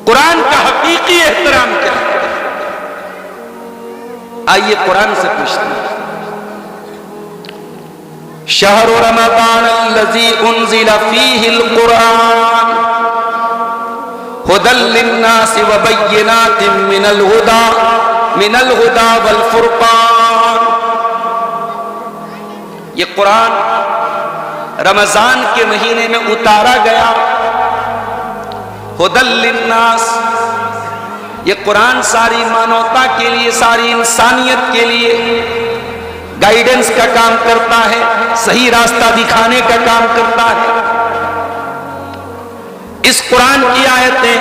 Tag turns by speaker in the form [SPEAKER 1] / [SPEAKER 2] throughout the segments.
[SPEAKER 1] कुरान का हकीकी एहतराम क्या है? आइए कुरान से पूछते हैं। शहरु रमज़ान अल्लज़ी उन्ज़िला फ़ीहिल कुरान हुदल लिन्नासि व बय्यिनातिन मिनल हुदा वल फुरक़ान। ये कुरान रमजान के महीने में उतारा गया। हुदल लिन्नास, ये कुरान सारी मानवता के लिए, सारी इंसानियत के लिए गाइडेंस का काम करता है, सही रास्ता दिखाने का काम करता है। इस कुरान की आयतें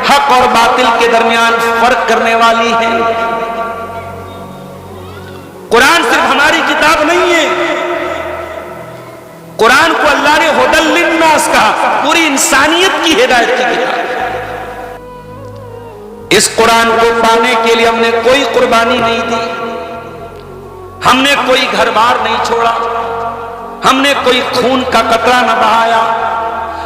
[SPEAKER 1] हक और बातिल के दरमियान फर्क करने वाली हैं। कुरान सिर्फ हमारी किताब नहीं है, कुरान को अल्लाह ने हुदल लिन्नास कहा, पूरी इंसानियत की हिदायत की किताब। इस कुरान को पाने के लिए हमने कोई कुर्बानी नहीं दी, हमने कोई घर बार नहीं छोड़ा, हमने कोई खून का कतरा न बहाया,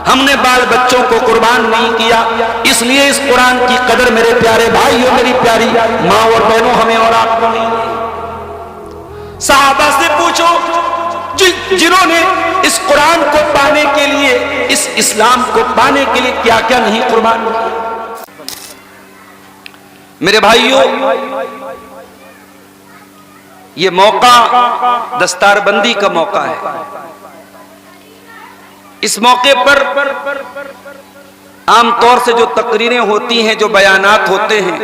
[SPEAKER 1] हमने बाल बच्चों को कुर्बान नहीं किया। इसलिए इस कुरान की कदर मेरे प्यारे भाइयों, मेरी प्यारी माँ और बहनों, हमें और आपको नहीं है। सहाबा से पूछो जिन्होंने इस कुरान को पाने के लिए, इस इस्लाम को पाने के लिए क्या क्या नहीं कुर्बान किया। मेरे भाइयों, ये मौका दस्तारबंदी का मौका है। इस मौके पर आमतौर से जो तकरीरें होती हैं, जो बयानात होते हैं,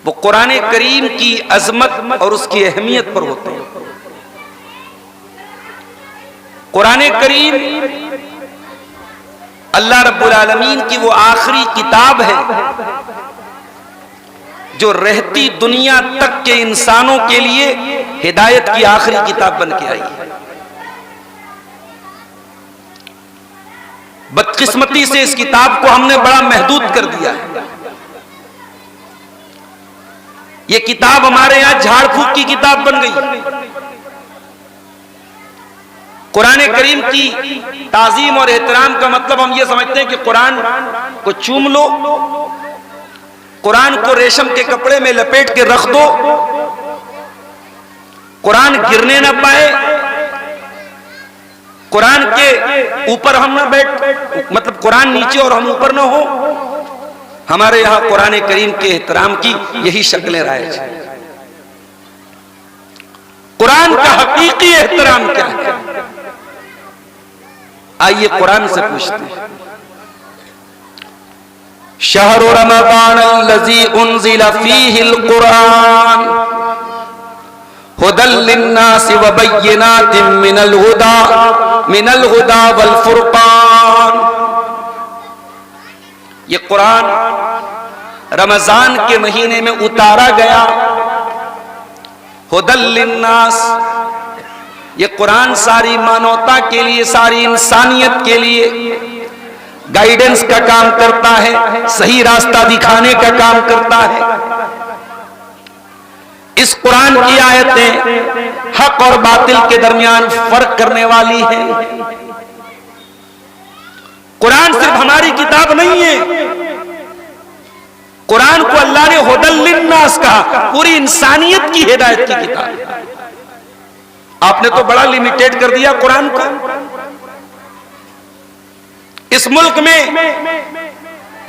[SPEAKER 1] वो कुरान करीम की अजमत और उसकी अहमियत पर होते हैं। कुरान करीम अल्लाह रब्बुल आलमीन की वो आखिरी किताब है जो रहती दुनिया तक के इंसानों के लिए हिदायत की आखिरी किताब बन के आई है। बदकिस्मती से इस किताब को हमने बड़ा महदूद कर दिया है। ये किताब हमारे यहां झाड़ फूक की किताब बन गई। कुरान करीम की ताजीम और एहतराम का मतलब हम ये समझते हैं कि कुरान को चूम लो, कुरान को रेशम के कपड़े में लपेट के रख दो, कुरान गिरने ना पाए, कुरान के ऊपर हम ना बैठ, मतलब कुरान नीचे और हम ऊपर ना हो। हमारे यहां कुरान करीम के एहतराम की यही शक्लें राइज हैं। कुरान का हकीकी एहतराम क्या है? आइए कुरान से पूछते हैं। शहरु रमज़ान अल्लज़ी उन्ज़िला फ़ीहिल कुरान हुदल लिन्नासि व बय्यिनातिन मिनल हुदा वल फुरक़ान। ये कुरान रमजान के महीने में उतारा गया। हुदल लिन्नास, ये कुरान सारी मानवता के लिए, सारी इंसानियत के लिए गाइडेंस का काम करता है, सही रास्ता दिखाने का काम करता है। इस कुरान की आयतें हक और बातिल के दरमियान फर्क करने वाली हैं। कुरान सिर्फ हमारी किताब नहीं है, कुरान को अल्लाह ने हुदल लिन्नास कहा, पूरी इंसानियत की हिदायत की किताब। आपने तो बड़ा लिमिटेड कर दिया कुरान को। इस मुल्क में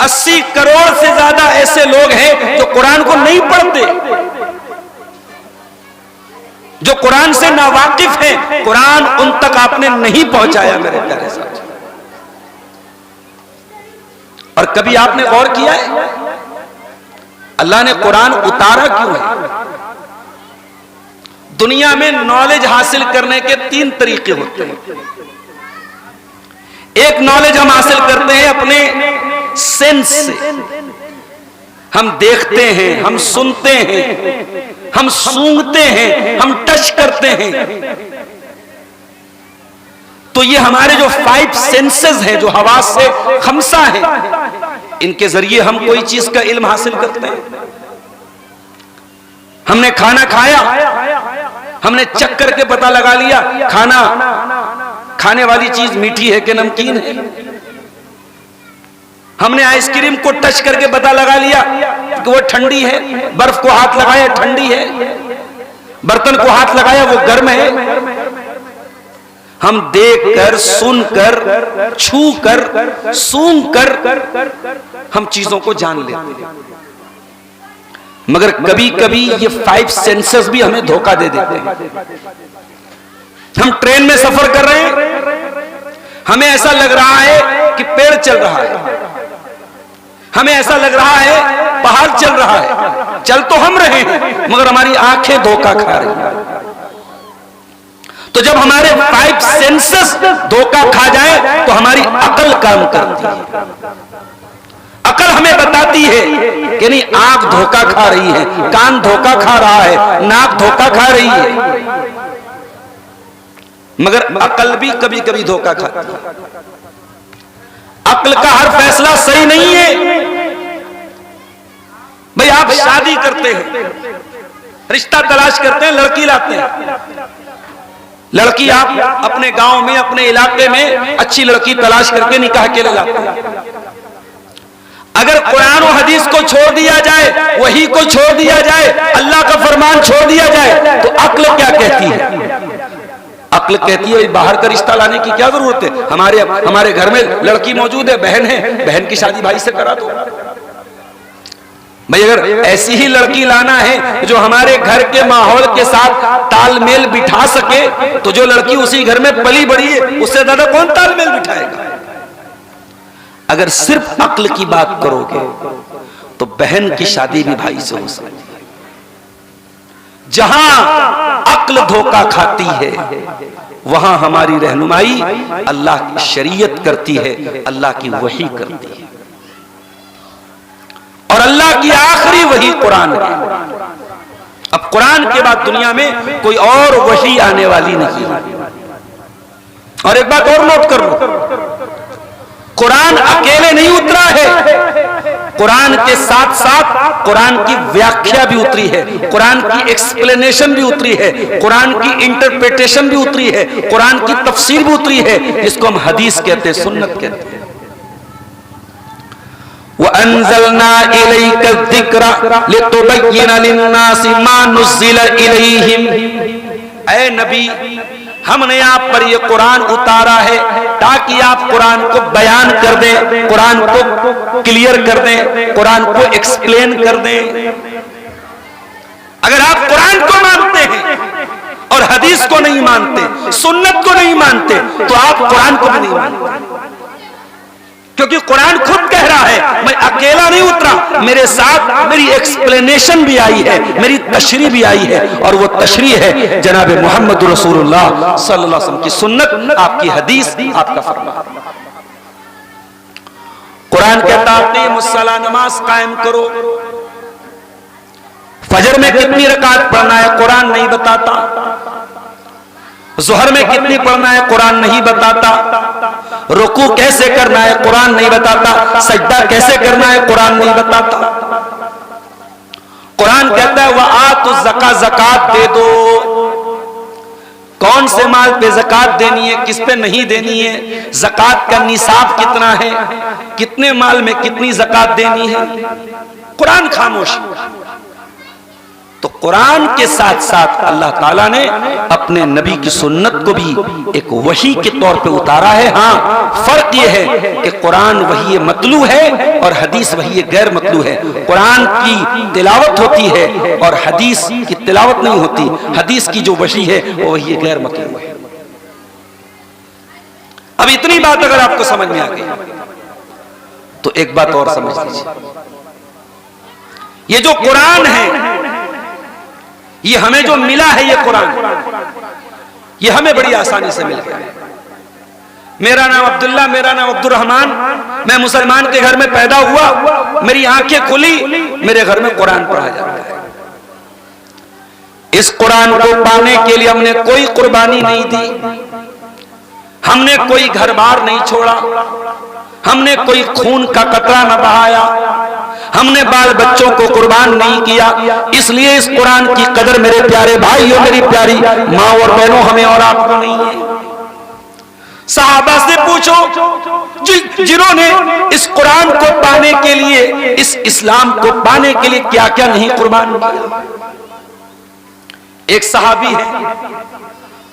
[SPEAKER 1] 80 करोड़ से ज्यादा ऐसे लोग हैं जो कुरान को नहीं पढ़ते, जो कुरान से नावाकिफ हैं। कुरान उन तक आपने नहीं पहुंचाया मेरे प्यारे साथ। और कभी आपने गौर किया है अल्लाह ने कुरान उतारा क्यों है? दुनिया में नॉलेज हासिल करने के 3 तरीके होते हैं। एक नॉलेज हम हासिल करते हैं अपने सेंस से, हम देखते हैं, हम सुनते हैं, हम सूंघते हैं, हम टच करते हैं। तो ये हमारे जो 5 सेंसेस हैं, जो हवास से खमसा है, इनके जरिए हम कोई चीज का इल्म हासिल करते हैं। हमने खाना खाया, हमने चख करके पता लगा लिया खाना खाने वाली चीज मीठी है कि नमकीन है। हमने आइसक्रीम को टच करके पता लगा लिया कि वो ठंडी है, बर्फ को हाथ लगाया ठंडी है, बर्तन को हाथ लगाया वो गर्म है। हम देखकर, सुनकर, छूकर, सूंघकर हम चीजों को जान लेते हैं, मगर कभी कभी ये 5 सेंसेस भी हमें धोखा दे देते हैं। हम ट्रेन में सफर कर रहे हैं, हमें ऐसा लग रहा है कि पेड़ चल रहा है, हमें ऐसा लग रहा है पहाड़ चल रहा है, चल तो हम रहे हैं मगर हमारी आंखें धोखा खा रही हैं। तो जब हमारे 5 सेंसेस धोखा खा जाए तो हमारी अकल काम करती है। अकल हमें बताती है कि नहीं, आंख धोखा खा रही है, कान धोखा खा रहा है, नाक धोखा खा रही है, मगर अकल भी कभी कभी धोखा खाती है। अकल का हर फैसला सही नहीं है। भाई आप शादी करते हैं, रिश्ता तलाश करते हैं, लड़की लाते हैं, लड़की आप अपने गांव में, अपने इलाके में अच्छी लड़की तलाश करके निकाह के लिए लाते हैं। अगर कुरान और हदीस को छोड़ दिया जाए, वही को छोड़ दिया जाए, अल्लाह का फरमान छोड़ दिया जाए, तो अक्ल क्या कहती है? अक्ल कहती है बाहर का रिश्ता लाने की क्या जरूरत है, हमारे घर में लड़की मौजूद है, बहन है, बहन की शादी भाई से करा दो। भाई अगर ऐसी ही लड़की लाना है जो हमारे घर के माहौल के साथ तालमेल बिठा सके, तो जो लड़की उसी घर में पली बड़ी है उससे ज्यादा कौन तालमेल बिठाएगा? अगर सिर्फ अक्ल की बात करोगे तो बहन की शादी भी भाई से हो सकती है। जहां अक्ल धोखा खाती है वहां हमारी रहनुमाई अल्लाह की शरीयत करती है, अल्लाह की वही करती है, और अल्लाह की आखिरी वही कुरान है। अब कुरान के बाद दुनिया में कोई और वही आने वाली नहीं। और एक बात और नोट कर लो, कुरान अकेले नहीं उतरा है, कुरान के साथ साथ कुरान की व्याख्या भी उतरी है, कुरान की एक्सप्लेनेशन भी उतरी है, कुरान की इंटरप्रिटेशन भी उतरी है, कुरान की तफसीर भी उतरी है, जिसको हम हदीस कहते हैं, सुन्नत कहते हैं। वअंज़लना इलैका ज़िक्रा लितुबय्यिना लिन्नासि मा नुज़्ज़िला इलैहिम। ऐ नबी, हमने आप पर यह कुरान उतारा है ताकि आप कुरान को बयान कर दें, कुरान को क्लियर कर दें, कुरान को एक्सप्लेन कर दें। अगर आप कुरान को मानते हैं और हदीस को नहीं मानते, सुन्नत को नहीं मानते, तो आप कुरान को भी नहीं मानते, क्योंकि कुरान खुद कह रहा है मैं अकेला नहीं उतरा, मेरे साथ मेरी एक्सप्लेनेशन भी आई है, मेरी तशरीह भी आई है, और वो तशरीह है जनाब मोहम्मद रसूलुल्लाह सल्लल्लाहु अलैहि वसल्लम की सुन्नत, आपकी हदीस, आपका फरमान। कुरान कहता है मुसल्ला नमाज कायम करो। फजर में कितनी रकात पढ़ना है कुरान नहीं बताता, ज़ोहर में कितनी पढ़ना है कुरान नहीं बताता, रुकू कैसे करना है कुरान नहीं बताता, सजदा कैसे करना है कुरान नहीं बताता। कुरान कहता है वह आतु ज़का, ज़कात दे दो। कौन से माल पे ज़कात देनी है, किस पे नहीं देनी है, ज़कात का निसाब कितना है, कितने माल में कितनी ज़कात देनी है, कुरान खामोश। तो कुरान के साथ साथ अल्लाह ताला ने अपने नबी की सुन्नत को भी एक वही के तौर पे उतारा है। हाँ, फर्क यह है कि कुरान वही मतलू है और हदीस वही गैर मतलू है। कुरान की तिलावत होती है और हदीस की तिलावत नहीं होती। हदीस की जो वही है वो वही गैर मतलू है। अब इतनी बात अगर आपको समझ में आ गई तो एक बात और समझ लीजिए, ये जो कुरान है, ये हमें जो मिला है, ये कुरान, ये हमें बड़ी आसानी से मिल गया। मेरा नाम अब्दुल्ला, मेरा नाम अब्दुल रहमान, मैं मुसलमान के घर में पैदा हुआ, मेरी आंखें खुली, मेरे घर में कुरान पढ़ा जाता है। इस कुरान को पाने के लिए हमने कोई कुर्बानी नहीं दी, हमने कोई घर बार नहीं छोड़ा, हमने कोई खून का कतरा न बहाया, हमने बाल बच्चों को कुर्बान नहीं किया। इसलिए इस कुरान की कदर मेरे प्यारे भाइयों, मेरी प्यारी माँ और बहनों, हमें और आपको नहीं है। सहाबा से पूछो जिन्होंने इस कुरान को पाने के लिए, इस इस्लाम को पाने के लिए क्या क्या नहीं कुर्बान किया। एक सहाबी है,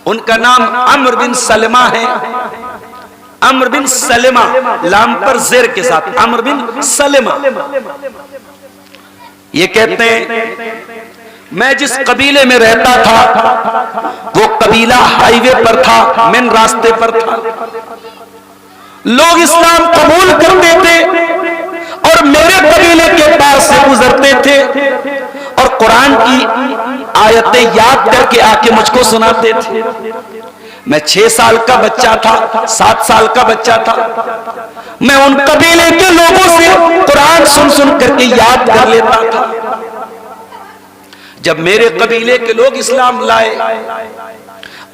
[SPEAKER 1] उनका नाम अम्र बिन सलमा है। अम्र बिन सलमा, लाम पर जेर के साथ, अम्र बिन सलमा। ये कहते हैं मैं जिस कबीले में रहता था वो कबीला हाईवे पर था, मेन रास्ते पर था। लोग इस्लाम कबूल करते थे और मेरे कबीले के पास से गुजरते थे और कुरान की आयतें याद करके आके मुझको सुनाते थे। मैं 6 साल का बच्चा था, 7 साल का बच्चा था, मैं उन कबीले के लोगों से कुरान सुन सुन करके याद कर लेता था। जब मेरे कबीले के लोग इस्लाम लाए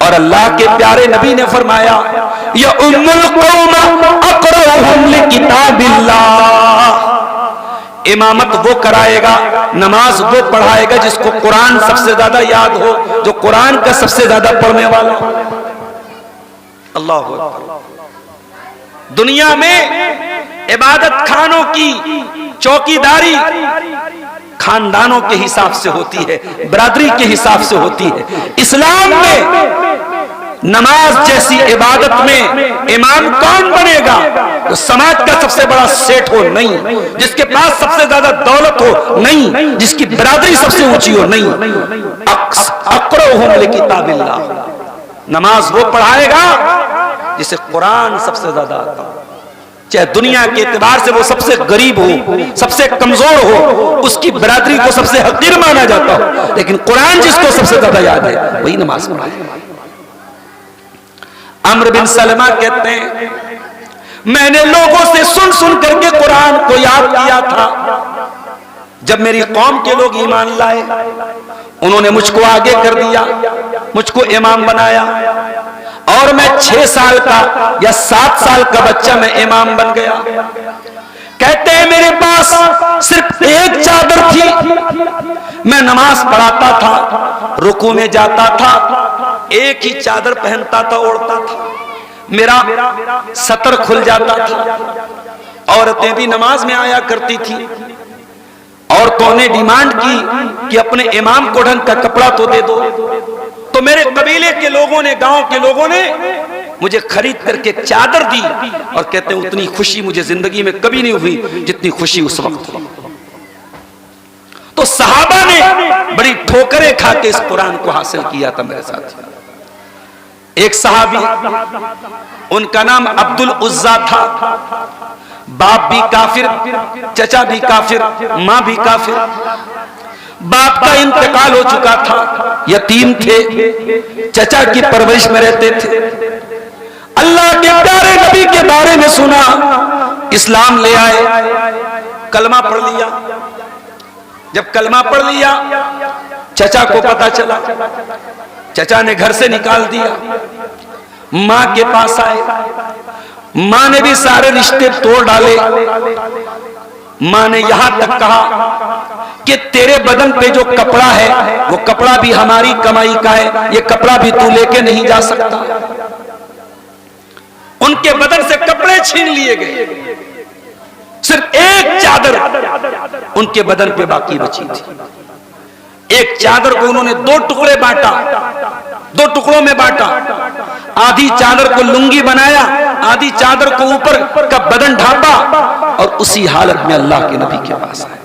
[SPEAKER 1] और अल्लाह के प्यारे नबी ने फरमाया, या उम्मुल कौम अक़रउहुम लिकिताबिल्लाह, इमामत वो कराएगा, नमाज वो पढ़ाएगा जिसको कुरान सबसे ज्यादा याद हो, जो कुरान का सबसे ज्यादा पढ़ने वाला। अल्लाह अकबर। दुनिया में इबादत खानों की चौकीदारी खानदानों के हिसाब से होती है, बरादरी के हिसाब से होती है। इस्लाम में नमाज जैसी इबादत में इमाम कौन बनेगा? तो समाज का सबसे बड़ा सेठ हो नहीं, जिसके पास सबसे ज्यादा दौलत हो नहीं, जिसकी बरादरी सबसे ऊंची हो नहीं। अक़रउहुम लिकिताबिल्लाह, नमाज वो पढ़ाएगा जिसे कुरान सबसे ज्यादा आता हो, चाहे दुनिया के एतबार से वो सबसे गरीब हो, सबसे कमजोर हो, उसकी बरादरी को सबसे हकीर माना जाता हो, लेकिन कुरान जिसको सबसे ज्यादा याद है वही नमाज पढ़ाए। अम्र बिन सलमा कहते हैं मैंने लोगों से सुन सुन करके कुरान को याद किया था। जब मेरी कौम के लोग ईमान लाए, उन्होंने मुझको आगे कर दिया, मुझको इमाम बनाया और मैं 6 साल का या 7 साल का बच्चा मैं इमाम बन गया। कहते हैं मेरे पास सिर्फ एक चादर थी, मैं नमाज पढ़ाता था, रुकू में जाता था, एक ही चादर पहनता था, ओढ़ता था, मेरा सतर खुल जाता था। औरतें भी नमाज में आया करती थी। औरतों ने डिमांड की कि अपने इमाम को ढंग का कपड़ा तो दे दो, तो मेरे कबीले के लोगों ने, गांव के लोगों ने मुझे खरीद करके एक चादर दी और कहते हैं उतनी खुशी मुझे जिंदगी में कभी नहीं हुई जितनी खुशी उस वक्त हुई। तो सहाबा ने बड़ी ठोकरें खा के इस कुरान को हासिल किया था मेरे साथ। एक सहाबी, उनका नाम अब्दुल उज्जा था, बाप भी काफिर, चचा भी काफिर, मां भी काफिर। बाप का इंतकाल हो चुका था, यतीम थे, चचा की परवरिश में रहते थे। अल्लाह के प्यारे नबी के बारे में सुना, इस्लाम ले आए, कलमा पढ़ लिया। जब कलमा पढ़ लिया, चचा को पता चला, चचा ने घर से निकाल दिया, मां के पास आए, मां ने भी सारे रिश्ते तोड़ डाले। मां ने यहां तक कहा कि तेरे बदन पे जो कपड़ा है वो कपड़ा भी हमारी कमाई का है, ये कपड़ा भी तू लेके नहीं जा सकता। उनके बदन से कपड़े छीन लिए गए, सिर्फ एक चादर उनके बदन पे बाकी बची थी। एक चादर को उन्होंने 2 टुकड़े बांटा, 2 टुकड़ों में बांटा। आधी चादर को लुंगी बनाया, आधी चादर को ऊपर का बदन ढांपा और उसी हालत में अल्लाह के नबी के पास आए।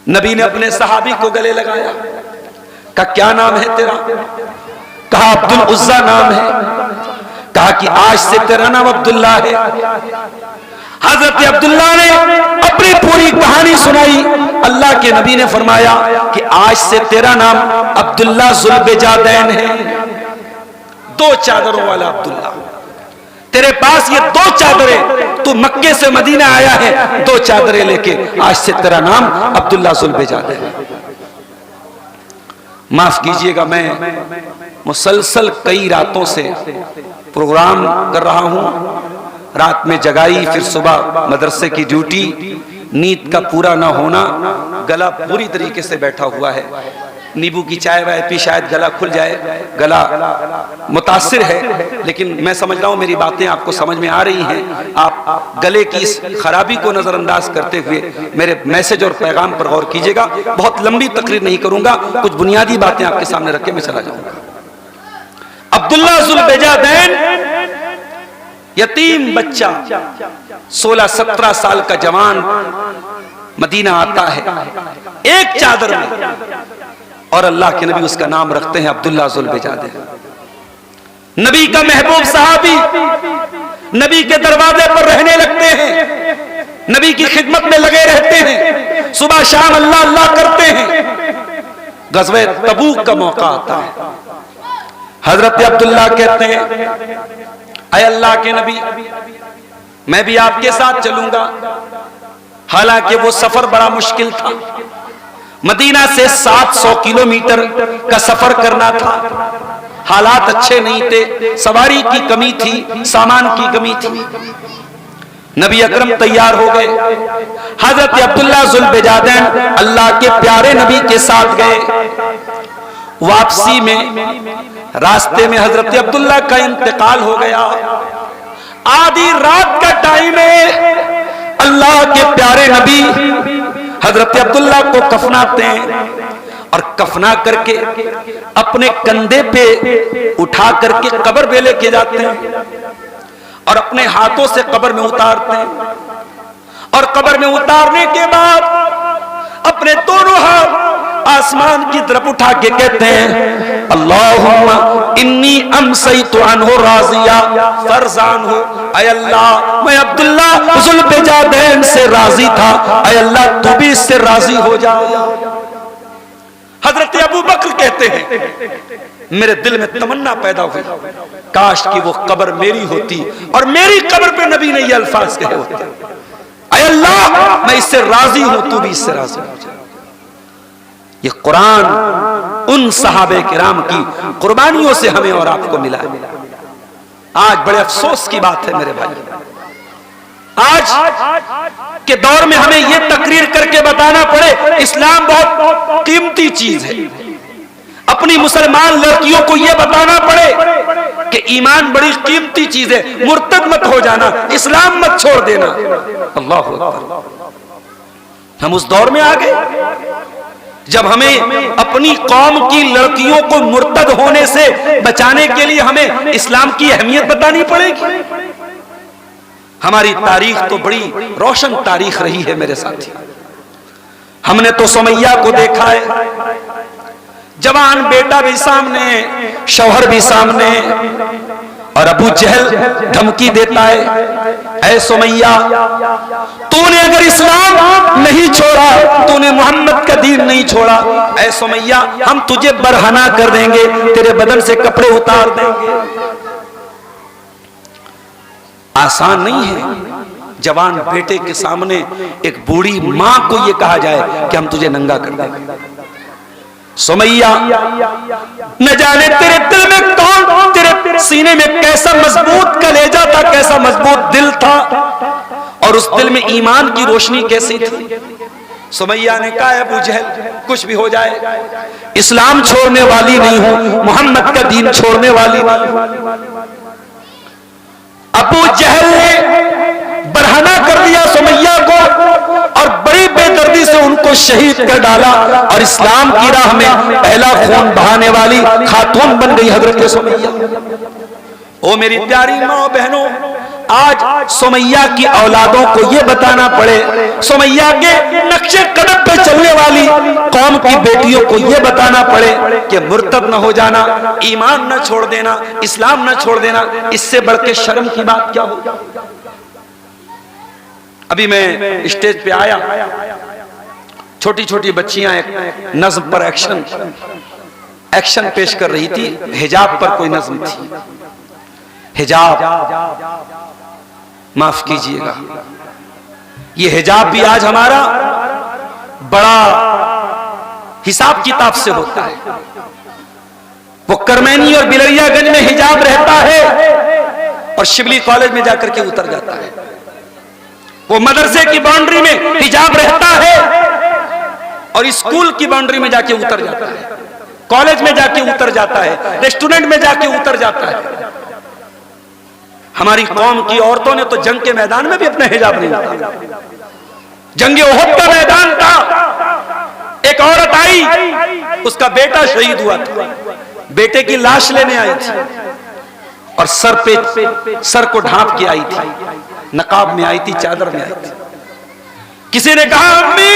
[SPEAKER 1] नबी ने अपने सहाबी को गले लगाया, कहा क्या नाम है तेरा? कहा अब्दुल उज्जा नाम है। कहा कि आज से तेरा नाम अब्दुल्ला है। हजरत अब्दुल्ला ने अपनी पूरी कहानी सुनाई। अल्लाह के नबी ने फरमाया कि आज से तेरा नाम अब्दुल्ला जुल्बेजादैन है। 2 चादरों वाला अब्दुल्ला, तेरे पास ये 2 चादरें, तू मक्के से मदीना आया है 2 चादरें लेके, आज से तेरा नाम अब्दुल्ला जुल्बेजादैन है। माफ कीजिएगा, मैं मुसलसल कई रातों से प्रोग्राम कर रहा हूं, रात में जगाई, फिर सुबह मदरसे की ड्यूटी, नींद का पूरा ना होना, गला पूरी तरीके से बैठा हुआ है। नींबू की चाय वाय पी शायद गला खुल जाए, गला मुतासिर है, लेकिन मैं समझ रहा हूं मेरी बातें आपको समझ में आ रही हैं। आप गले की इस खराबी को नजरअंदाज करते हुए मेरे मैसेज और पैगाम पर गौर कीजिएगा। बहुत लंबी तकरीर नहीं करूंगा, कुछ बुनियादी बातें आपके सामने रख के मैं चला जाऊंगा। अब्दुल्लाह जुल बेजादैन यतीम बच्चा 16-17 साल का जवान मदीना आता है एक चादर में, और अल्लाह के नबी उसका नाम रखते हैं अब्दुल्लाह जुल बेजादैन। नबी का महबूब सहाबी नबी के दरवाजे पर रहने लगते हैं, नबी की खिदमत में लगे रहते हैं, सुबह शाम अल्लाह अल्लाह करते हैं। गज़वे तबूक का मौका आता है, हजरत अब्दुल्लाह कहते हैं ऐ अल्लाह के नबी मैं भी आपके साथ चलूंगा। हालांकि वो सफर बड़ा मुश्किल था, मदीना से 700 किलोमीटर का सफर करना था, हालात अच्छे नहीं थे, सवारी की कमी थी, सामान की कमी थी। नबी अकरम तैयार हो गए, हजरत अब्दुल्लाह जुल बेजादैन अल्लाह के प्यारे नबी के साथ गए। वापसी में रास्ते में हजरत अब्दुल्लाह का इंतकाल हो गया। आधी रात का टाइम है, अल्लाह के प्यारे नबी हजरत अब्दुल्लाह को कफनाते हैं और कफना करके अपने कंधे पे उठा करके कब्र पे लेके जाते हैं और अपने हाथों से कब्र में उतारते हैं। और कब्र में उतारने के बाद अपने दोनों हाथ आसमान की तरफ उठा के कहते हैं अल्लाहुम्मा इन्नी अमसैतु अन्हु राज़िया फरज़ान हो। ऐ अल्लाह मैं अब्दुल्लाह जुल बेजादैन से राजी था, ऐ अल्लाह तू भी इससे राजी हो जा। हजरत अबू बकर कहते हैं मेरे दिल में तमन्ना पैदा हुई, काश कि वो कब्र मेरी होती और मेरी कब्र पे नबी ने ये अल्फाज कहे होते, ऐ अल्लाह मैं इससे राजी हूं, तू भी इससे राजी हो जा। ये कुरान उन सहाबे किराम की कुर्बानियों से हमें और आपको मिला है। आज बड़े अफसोस की बात है मेरे भाई, आज के दौर में हमें यह तकरीर करके बताना पड़े इस्लाम बहुत कीमती चीज है। अपनी मुसलमान लड़कियों को यह बताना पड़े कि ईमान बड़ी कीमती चीज है, मुर्तद मत हो जाना, इस्लाम मत छोड़ देना। अल्लाह अकबर। हम उस दौर में आ गए जब हमें अपनी कौम की लड़कियों को मुर्तद होने से बचाने के लिए हमें इस्लाम की अहमियत बतानी पड़ेगी। हमारी तारीख तो बड़ी रोशन तारीख रही है मेरे साथी। हमने तो सुमैया को देखा है, जवान बेटा भी सामने, शौहर भी सामने, और अबू जहल धमकी देता है ऐ सुमैया तूने अगर इस्लाम नहीं छोड़ा, तूने मोहम्मद का दीन नहीं छोड़ा, ऐ सुमैया हम तुझे बरहना कर देंगे, तेरे बदन से कपड़े उतार देंगे। आसान नहीं है जवान बेटे के सामने एक बूढ़ी मां को यह कहा जाए कि हम तुझे नंगा कर देंगे। सुमैया न जाने तेरे दिल में कौन, तेरे सीने में कैसा मजबूत कलेजा था, कैसा मजबूत दिल था, और उस दिल में ईमान की रोशनी कैसी थी। सुमैया ने कहा अबू जहल कुछ भी हो जाए, इस्लाम छोड़ने वाली नहीं हूं, मोहम्मद का दीन छोड़ने वाली नहीं। अबू जहल ने बरहना कर दिया सुमैया को और बड़ी बेदर्दी से उनको शहीद कर डाला, और इस्लाम की राह में पहला खून बहाने वाली खातून बन गई हजरत सुमैया। ओ मेरी प्यारी माँ बहनों, आज सुमैया की औलादों को यह बताना पड़े, सुमैया के नक्शे कदम पे चलने वाली कौम की बेटियों को यह बताना पड़े कि मुर्तद न हो जाना, ईमान न छोड़ देना, इस्लाम न छोड़ देना, इससे बढ़ के शर्म की बात क्या हो। अभी मैं स्टेज पे आया, छोटी छोटी बच्चियां एक नज्म पर एक्शन पेश कर रही थी। हिजाब पर कोई नज्म थी। हिजाब, माफ कीजिएगा, ये हिजाब भी आज हमारा बड़ा हिसाब किताब से होता है। वो करमैनी और बिलरियागंज में हिजाब रहता है और शिवली कॉलेज में जाकर के उतर जाता है। वो मदरसे की बाउंड्री में हिजाब रहता है और स्कूल की बाउंड्री में जाके उतर जाता है। कॉलेज में जाके उतर जाता है, रेस्टोरेंट में जाके उतर जाता है। हमारी कौम की औरतों ने तो जंग के मैदान में भी अपना हिजाब नहीं उतारा। जंग ओहद का मैदान था, एक औरत आई, उसका बेटा शहीद हुआ था, बेटे की लाश लेने आई थी और सर को ढांप के आई थी, नकाब में आई थी, चादर में आई थी। किसी ने कहा अम्मी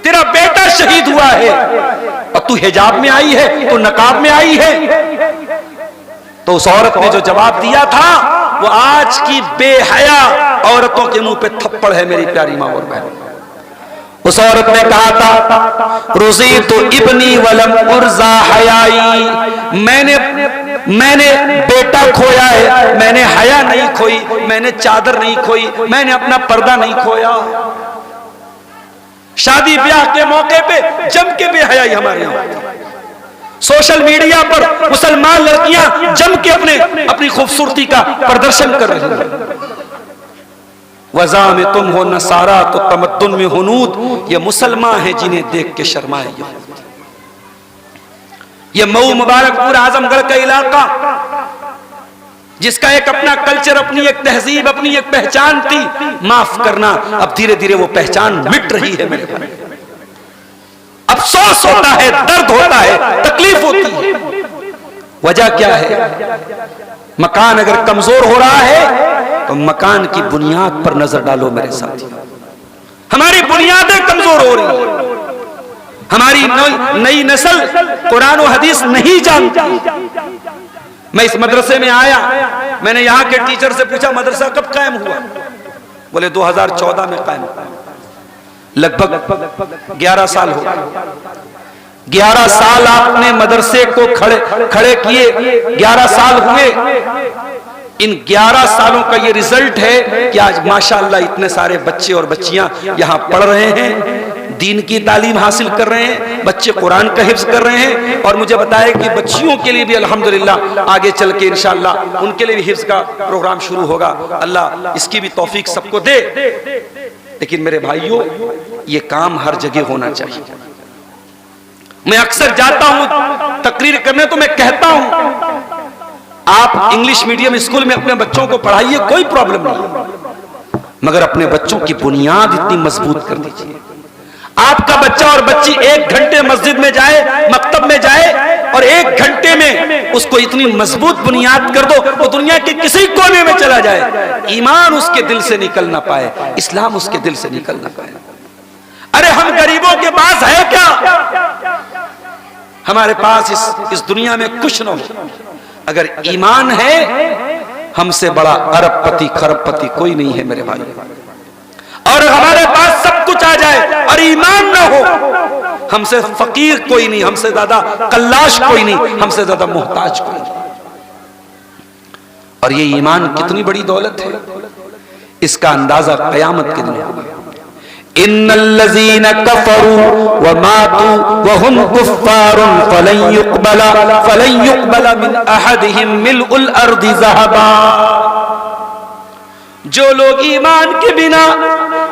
[SPEAKER 1] तेरा बेटा शहीद हुआ है और तू हिजाब में आई है, तू नकाब में आई है। तो उस औरत ने जो जवाब दिया था वो आज की बेहया औरतों के मुंह पे थप्पड़ है मेरी प्यारी मां और बहन। उस औरत ने कहा था रुज़ी तो इब्नी वलम उर्जा हयाई, मैंने बेटा खोया है, मैंने हया नहीं खोई, मैंने चादर नहीं खोई, मैंने अपना पर्दा नहीं खोया। शादी ब्याह के मौके पे जम के बेहयाई हमारे यहां। सोशल मीडिया पर मुसलमान लड़कियां जम के अपनी खूबसूरती का प्रदर्शन कर रही हैं। वज़ा में तुम हो नसारा तो तमद्दुन में हुनूद, ये मुसलमान हैं जिन्हें देख के शर्माए। ये मऊ मुबारकपुर आजमगढ़ का इलाका जिसका एक अपना कल्चर, अपनी एक तहजीब, अपनी एक पहचान थी, माफ करना अब धीरे धीरे वो पहचान मिट रही है मेरे भाई। अफसोस होता है, दर्द होता है, तकलीफ होती है। वजह क्या है? मकान अगर कमजोर हो रहा है तो मकान की बुनियाद पर नजर डालो मेरे साथी। हमारी बुनियादें कमजोर हो रही हैं, हमारी नई नस्ल कुरान और हदीस नहीं जानती। मैं इस मदरसे में आया, मैंने यहाँ के टीचर से पूछा मदरसा कब कायम हुआ? बोले 2014 में कायम हुआ। लगभग 11 साल हो गए। 11 साल आपने मदरसे को खड़े किए, 11 साल हुए। इन 11 सालों का ये रिजल्ट है कि आज माशाअल्लाह इतने सारे बच्चे और बच्चियां यहाँ पढ़ रहे हैं, दीन की तालीम हासिल कर रहे हैं, बच्चे कुरान का हिफ्ज कर रहे हैं। और मुझे बताया कि बच्चियों के लिए भी अल्हम्दुलिल्लाह आगे चल के इंशाअल्लाह उनके लिए भी हिफ्ज का प्रोग्राम शुरू होगा। अल्लाह इसकी भी तौफीक सबको दे। लेकिन मेरे भाइयों, ये काम हर जगह होना चाहिए। मैं अक्सर जाता हूं तकरीर करने तो मैं कहता हूं आप इंग्लिश मीडियम स्कूल में अपने बच्चों को पढ़ाइए, कोई प्रॉब्लम नहीं, मगर अपने बच्चों की बुनियाद इतनी मजबूत कर दीजिए। आपका बच्चा और बच्ची 1 घंटे मस्जिद में जाए, मकतब में जाए और 1 घंटे में उसको इतनी मजबूत बुनियाद कर दो, वो दुनिया के किसी कोने में चला जाए, ईमान उसके दिल से निकल ना पाए, इस्लाम उसके दिल से निकल ना पाए। अरे हम गरीबों के पास है क्या? हमारे पास इस दुनिया में कुछ न हो, अगर ईमान है हमसे बड़ा अरबपति खरबपति कोई नहीं है मेरे भाई। और हमारे पास सब कुछ आ जाए और ईमान ना हो, हमसे फकीर कोई नहीं, हमसे ज्यादा कल्लाश कोई नहीं, हमसे ज्यादा मोहताज कोई नहीं। और ये ईमान कितनी बड़ी दौलत है, इसका अंदाजा क़यामत के दिन होगा। इन्नल्लज़ीना कफ़रू व मातू व हुम कुफ़्फ़ारुन फ़लन युक़बला मिन अहदिहिम मिल्उल अर्दि ज़हबा। जो लोग ईमान के बिना,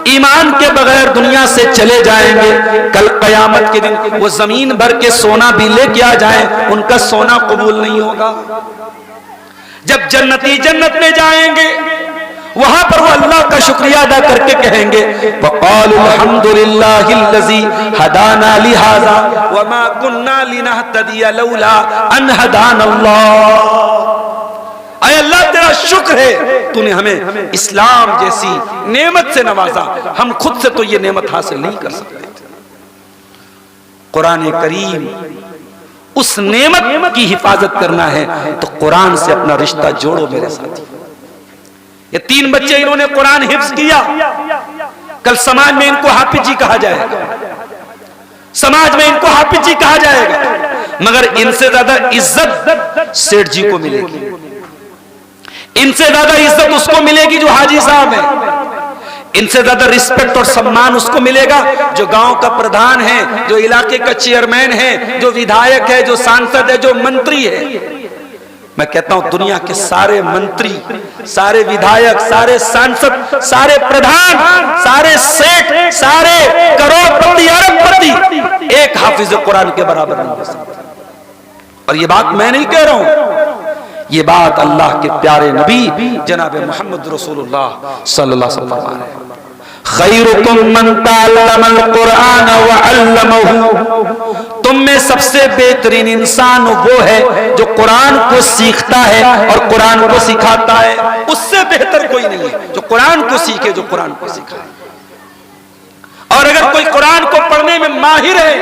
[SPEAKER 1] ईमान के बगैर दुनिया से चले जाएंगे, कल क़यामत के दिन वो जमीन भर के सोना भी लेके आ जाए, उनका सोना कबूल नहीं होगा। जब जन्नती जन्नत में जाएंगे वहां पर वो अल्लाह का शुक्रिया अदा करके कहेंगे वक़ालू अल्हम्दुलिल्लाहिल्लज़ी हदाना लिहाज़ा वमा कुन्ना लिनहतदिया लौला अन हदानल्लाह। ऐ अल्लाह तेरा शुक्र है, तूने हमें इस्लाम जैसी नेमत से नवाजा, हम खुद से तो ये नेमत हासिल नहीं कर सकते। कुरान करीम उस नेमत की हिफाजत करना है तो कुरान से अपना रिश्ता जोड़ो मेरे साथी। ये 3 बच्चे इन्होंने कुरान हिफ्ज किया, कल समाज में इनको हाफिज जी कहा जाएगा, समाज में इनको हाफिज जी कहा जाएगा, मगर इनसे ज्यादा इज्जत सेठ जी को मिलेगी, इनसे ज्यादा इज्जत उसको मिलेगी जो हाजी साहब है, इनसे ज्यादा रिस्पेक्ट और सम्मान उसको मिलेगा जो गांव का प्रधान है, जो इलाके का चेयरमैन है, जो विधायक है, जो सांसद है, जो मंत्री है। मैं कहता हूं दुनिया के सारे मंत्री, सारे विधायक, सारे सांसद, सारे प्रधान, सारे सेठ, सारे करोड़पति, अरबपति एक हाफिज कुरान के बराबर नहीं हो सकते। और ये बात मैं नहीं कह रहा हूं, ये बात अल्लाह के प्यारे नबी जनाब मोहम्मद रसूलुल्लाह सल्लल्लाहु अलैहि वसल्लम है। खैरुकुम मन तअल्लमल कुरान व अल्लमहु, तुम में सबसे बेहतरीन इंसान वो है जो कुरान को सीखता है और कुरान को सिखाता है। उससे बेहतर कोई नहीं है जो कुरान को सीखे, जो कुरान को सिखाए। और अगर कोई कुरान को पढ़ने में माहिर है,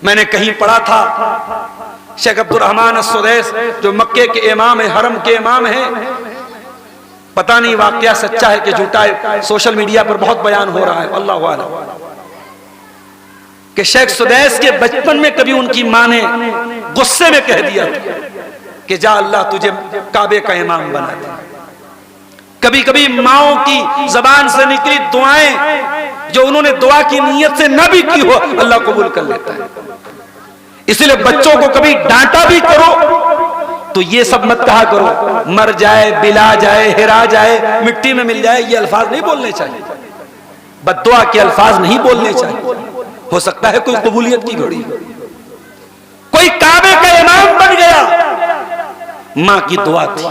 [SPEAKER 1] मैंने कहीं पढ़ा था शेख अब्दुल रहमान अस्सुदैस जो मक्के के इमाम है, हरम के इमाम है, पता नहीं वाकया सच्चा है कि झूठा है, सोशल मीडिया पर बहुत बयान हो रहा है, अल्लाह आलम, कि शेख सुदैस के बचपन में कभी उनकी मां ने गुस्से में कह दिया कि जा अल्लाह तुझे काबे का इमाम बना दे। कभी कभी माओ की जबान से निकली दुआएं जो उन्होंने दुआ की नीयत से न भी की हो, अल्लाह कबूल कर लेता है। इसलिए बच्चों को कभी डांटा भी करो तो ये सब मत कहा करो मर जाए, बिला जाए, हिरा जाए, मिट्टी में मिल जाए, ये अल्फाज नहीं बोलने चाहिए। बद्दुआ के अल्फाज नहीं बोलने चाहिए। हो सकता है कोई कबूलियत की घड़ी, कोई काबे का इमाम बन गया, मां की दुआ थी।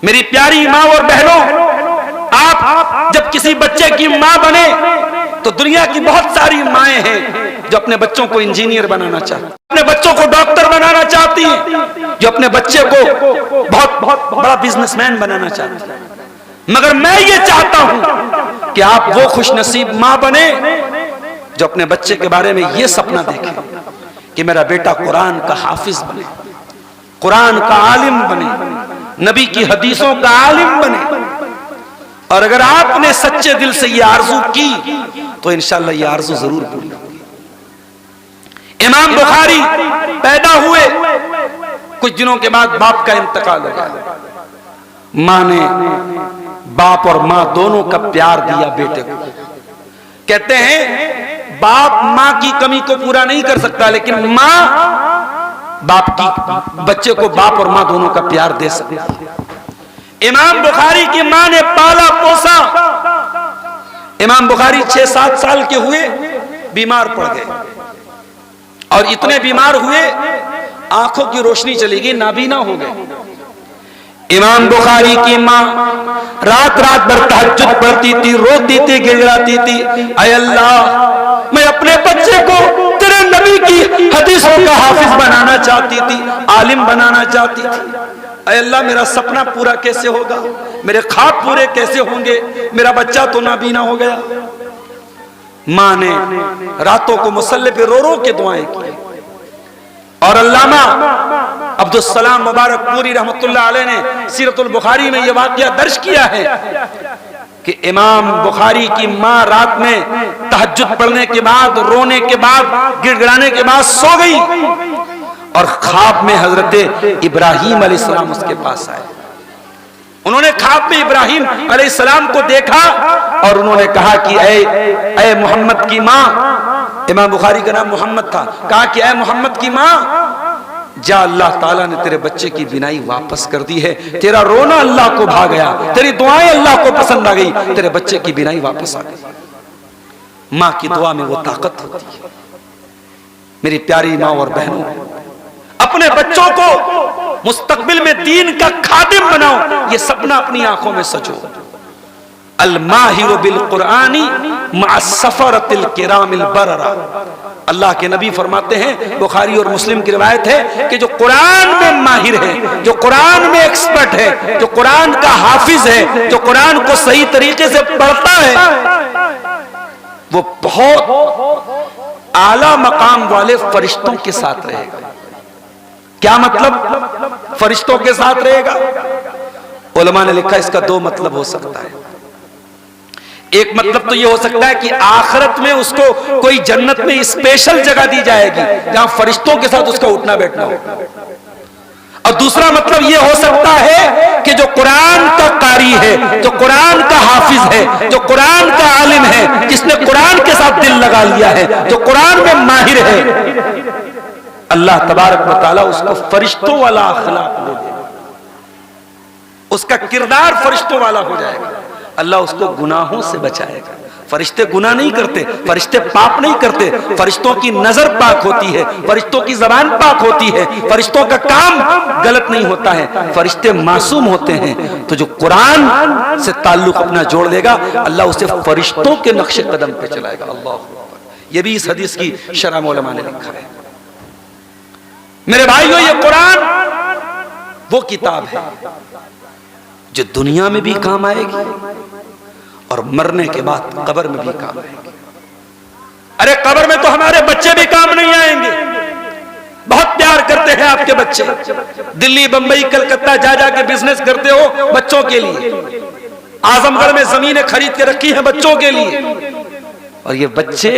[SPEAKER 1] मेरी प्यारी मां और बहनों, आप जब किसी बच्चे की मां बने तो दुनिया की बहुत सारी माएं हैं जो अपने बच्चों को इंजीनियर बनाना चाहती, अपने बच्चों को डॉक्टर बनाना चाहती हैं, जो अपने बच्चे को बहुत बड़ा बिजनेसमैन बनाना चाहती हैं। मगर मैं ये चाहता हूं कि आप वो खुशनसीब मां बने जो अपने बच्चे के बारे में ये सपना देखे कि मेरा बेटा कुरान का हाफिज बने, कुरान का आलिम बने, नबी की हदीसों का आलिम बने। और अगर आपने सच्चे दिल से ये आरजू की तो इंशाअल्लाह ये आरजू जरूर पूरी होगी। इमाम बुखारी पैदा हुए, कुछ दिनों के बाद बाप का इंतकाल हो गया। मां ने, बाप और मां दोनों का प्यार दिया बेटे को। कहते हैं बाप मां की कमी को पूरा नहीं कर सकता, लेकिन मां बाप की, बच्चे को बाप और मां दोनों का प्यार दे सकती है। इमाम बुखारी की मां ने पाला पोसा। इमाम बुखारी 6-7 साल के हुए, बीमार पड़ गए और इतने बीमार हुए आंखों की रोशनी चली गई, नाबीना हो गए। इमाम बुखारी की मां रात रात भर तहज्जुद पढ़ती थी, रोती थी, गिड़गिड़ाती थी, ऐ अल्लाह मैं अपने बच्चे को तेरे नबी की हदीसों का हाफिज बनाना चाहती थी, आलिम बनाना चाहती थी। ऐ अल्लाह मेरा सपना पूरा कैसे होगा, मेरे ख्वाब पूरे कैसे होंगे, मेरा बच्चा तो नाबीना हो गया। मां ने रातों को मुसल्ले पे रो रो के दुआएं की। और अल्लामा अब्दुल सलाम मुबारक पूरी रहमतुल्लाह अलैह ने सीरतुल बुखारी में यह वाकया दर्ज किया है कि इमाम बुखारी की मां रात में तहज्जुद पढ़ने के बाद, रोने के बाद, गिड़गिड़ाने के बाद सो गई और ख्वाब में हजरत इब्राहीम अलैहिस्सलाम उसके पास आए। उन्होंने ख्वाब में इब्राहीम अलैहिस्सलाम को देखा और उन्होंने कहा कि ऐ मोहम्मद की मां, इमाम बुखारी का नाम मोहम्मद था, कहा कि ऐ मोहम्मद की मां, जा अल्लाह ताला ने तेरे बच्चे की बिनाई वापस कर दी है, तेरा रोना अल्लाह को भा गया, तेरी दुआएं अल्लाह को पसंद आ गई, तेरे बच्चे की बिनाई वापस आ गई। मां की दुआ में वो ताकत होती है। मेरी प्यारी मां और बहनों, अपने बच्चों को मुस्तकबिल में दीन का खादिम बनाओ, ये सपना अपनी आंखों में सजो। अल माहिरु बिल कुरानी मा सफरतिल किरामिल बररा। अल्लाह के नबी फरमाते हैं, बुखारी और मुस्लिम की रिवायत है कि जो कुरान में माहिर है, जो कुरान में एक्सपर्ट है, जो कुरान का हाफिज है, जो कुरान को सही तरीके से पढ़ता है, वो बहुत आला मकाम वाले फरिश्तों के साथ रहेगा। क्या मतलब फरिश्तों के साथ रहेगा? उलमा ने लिखा इसका 2 मतलब हो सकता है। एक मतलब तो ये हो सकता है कि आखिरत में उसको कोई जन्नत में स्पेशल जगह दी जाएगी जहां फरिश्तों के साथ उसका उठना बैठना होगा। और दूसरा मतलब ये हो सकता है कि जो कुरान का कारी है, जो कुरान का हाफिज है, जो कुरान का आलिम है, जिसने कुरान के साथ दिल लगा लिया है, जो कुरान में माहिर है, अल्लाह तबारक व तआला उसको फरिश्तों वाला अखलाक दे देगा, उसका किरदार फरिश्तों वाला हो जाएगा। अल्लाह उसको गुनाहों से बचाएगा। फरिश्ते गुनाह नहीं करते, फरिश्ते पाप नहीं करते, फरिश्तों की नजर पाक होती है, फरिश्तों की जबान पाक होती है, फरिश्तों का काम गलत नहीं होता है, फरिश्ते मासूम होते हैं। तो जो कुरान से ताल्लुक अपना जोड़ लेगा, अल्लाह उसे फरिश्तों के नक्शे कदम पे चलाएगा। अल्लाह, ये भी इस हदीस की शरह में उलमा ने लिखा है। मेरे भाइयों, ये कुरान वो किताब है जो दुनिया में भी काम आएगी और मरने के बाद कब्र में भी काम आएंगे। अरे कब्र में तो हमारे बच्चे भी काम नहीं आएंगे। बहुत प्यार करते हैं आपके बच्चे, दिल्ली बंबई कलकत्ता जा जा के बिजनेस करते हो बच्चों के लिए, आजमगढ़ में जमीनें खरीद के रखी हैं बच्चों के लिए, और ये बच्चे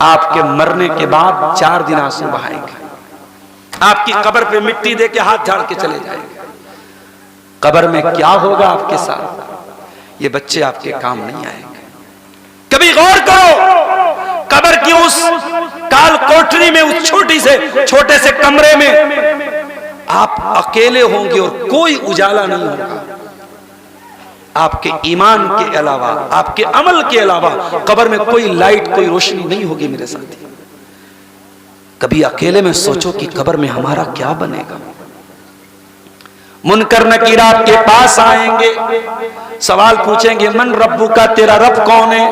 [SPEAKER 1] आपके मरने के बाद 4 दिन आंसू बहाएंगे, आपकी कब्र पे मिट्टी दे के हाथ झाड़ के चले जाएंगे। कब्र में क्या होगा आपके साथ, ये बच्चे आपके काम नहीं आएंगे। कभी गौर करो, कब्र की उस काल कोठरी में, उस छोटे से कमरे में आप अकेले होंगे और कोई उजाला नहीं होगा। आपके ईमान के अलावा, आपके अमल के अलावा कब्र में कोई लाइट, कोई रोशनी नहीं होगी मेरे साथी। कभी अकेले में सोचो कि कब्र में हमारा क्या बनेगा। मुनकर नकीर आपके पास आएंगे, सवाल पूछेंगे, मन रब्बू का, तेरा रब कौन है,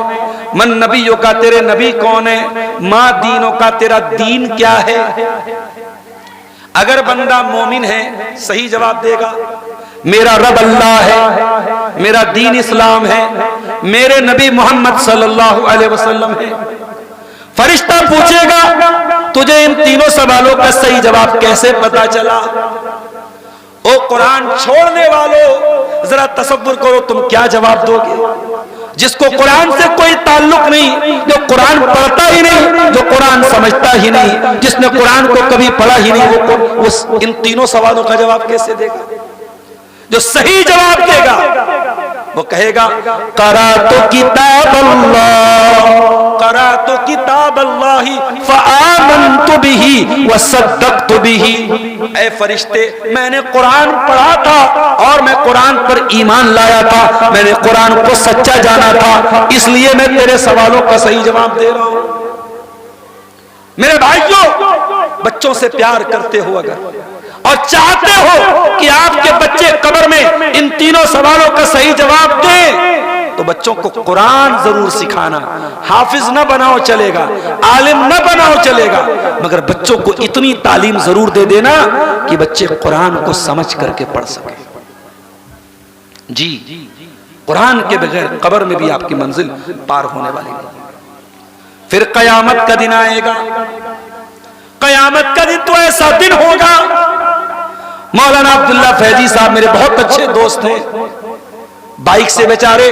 [SPEAKER 1] मन नबियों का, तेरे नबी कौन है, माँ दीनों का, तेरा दीन क्या है। अगर बंदा मोमिन है सही जवाब देगा, मेरा रब अल्लाह है, मेरा दीन इस्लाम है, मेरे नबी मोहम्मद सल्लल्लाहु अलैहि वसल्लम है। फरिश्ता पूछेगा, तुझे इन तीनों सवालों का सही जवाब कैसे पता चला। ओ कुरान छोड़ने वालों, जरा तसव्वुर करो तुम क्या जवाब दोगे। जिसको कुरान से कोई ताल्लुक नहीं, जो कुरान पढ़ता ही नहीं, जो कुरान समझता ही नहीं, जिसने कुरान को कभी पढ़ा ही नहीं, वो उस इन तीनों सवालों का जवाब कैसे देगा। जो सही जवाब देगा वो कहेगा, करा तो किताब अल्लाह, करा तो किताब अल्लाही फ़आमनतु बिही व सद्दक़तु बिही। ऐ फरिश्ते, मैंने कुरान पढ़ा था और मैं कुरान पर ईमान लाया था, मैंने कुरान को सच्चा जाना था, इसलिए मैं तेरे सवालों का सही जवाब दे रहा हूं। मेरे भाइयों, बच्चों से प्यार करते हो अगर और चाहते हो कि आपके बच्चे कब्र में इन तीनों सवालों का सही जवाब दें, तो बच्चों को कुरान जरूर सिखाना। हाफिज न बनाओ चलेगा, आलिम न बनाओ चलेगा, मगर बच्चों को इतनी तालीम जरूर दे देना कि बच्चे कुरान को समझ करके पढ़ सके। जी, कुरान के बगैर कब्र में भी आपकी मंजिल पार होने वाली नहीं। फिर कयामत का दिन आएगा, कयामत का दिन तो ऐसा दिन होगा। मौलाना अब्दुल्ला फैजी साहब मेरे बहुत अच्छे दोस्त हैं, बाइक से बेचारे